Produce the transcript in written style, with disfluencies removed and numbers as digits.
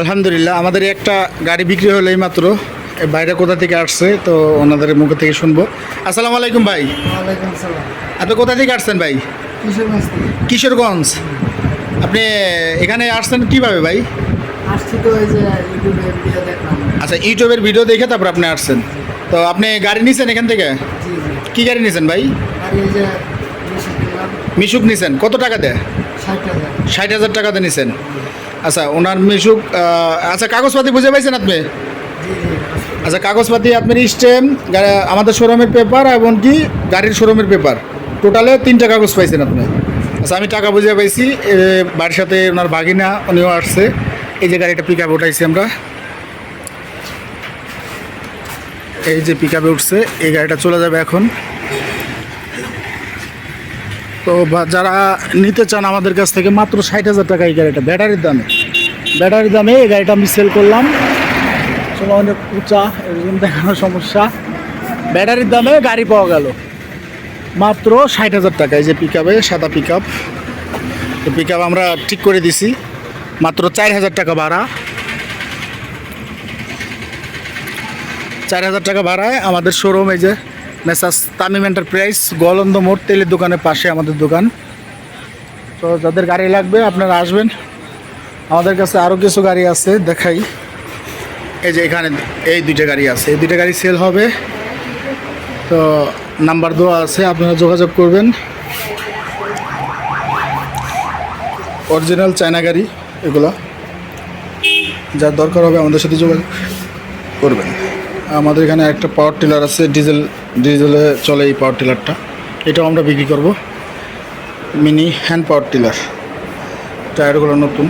আলহামদুলিল্লাহ, আমাদের একটা গাড়ি বিক্রি হলো এই মাত্র। বাইরে কোথা থেকে আসছে তো ওনাদের মুখ থেকে শুনবো। আসসালামু আলাইকুম ভাই। ওয়ালাইকুম সালাম। আপনি কোথা থেকে আসছেন ভাই? কিশোরগঞ্জ থেকে। কিশোরগঞ্জ। আপনি এখানে আসছেন কিভাবে ভাই? আসছি তো ওই যে ইউটিউবে ভিডিও দেখলাম। আচ্ছা, ইউটিউবের ভিডিও দেখে তারপর আপনি আসছেন। তো আপনি গাড়ি নিছেন এখান থেকে? জি জি। কি গাড়ি নিছেন ভাই? আর এই যে মিশন দিলাম মিশুক নিছেন? কত টাকা দেয়? 60,000। 60,000 টাকাতে নিছেন। আচ্ছা, ওনার মিশুক। আচ্ছা, কাগজপাতি বুঝে পাইছেন আপনি? জি জি। আচ্ছা, কাগজপাতি আপনার স্ট্যাম্প, আমাদের শোরুমের পেপার এবং কি গাড়ির শোরুমের পেপার, টোটালে 3টা কাগজ পাইছেন আপনি। আচ্ছা, আমি টাকা বুঝে পাইছি। বাড়ির সাথে ওনার ভাগিনা উনিও আসছে। এই যে গাড়িটা পিক আপে উঠাইছি আমরা, এই যে পিক আপে উঠছে, এই গাড়িটা চলে যাবে এখন। তো যারা নিতে চান আমাদের কাছ থেকে মাত্র 60,000 টাকা এই গাড়িটা, ব্যাটারির দামে এই গাড়িটা আমি সেল করলাম। চলো, অনেক উঁচা, এরকম দেখানোর সমস্যা। ব্যাটারির দামে গাড়ি পাওয়া গেল মাত্র 60,000 টাকা। এই যে পিক আপে, সাদা পিক আপ। তো পিক আপ আমরা ঠিক করে দিছি, মাত্র 4,000 টাকা ভাড়া। 4,000 টাকা ভাড়ায় আমাদের শোরুম। এই যে মেসার্স তামিম এন্টারপ্রাইজ, গোয়ালন্দ মোড়, তেলের দোকানের পাশে আমাদের দোকান। তো যাদের গাড়ি লাগবে আপনারা আসবেন। আমাদের কাছে আরও কিছু গাড়ি আছে, দেখাই। এই যে এখানে এই 2টা গাড়ি আছে, এই 2টা গাড়ি সেল হবে। তো নাম্বার দেওয়া আছে, আপনারা যোগাযোগ করবেন। অরিজিনাল চায়না গাড়ি এগুলো, যার দরকার হবে আমাদের সাথে যোগাযোগ করবেন। আমাদের এখানে একটা পাওয়ার টিলার আছে, ডিজেলে চলে এই পাওয়ার টিলারটা, এটাও আমরা বিক্রি করব। মিনি হ্যান্ড পাওয়ার টিলার, টায়ারগুলো নতুন।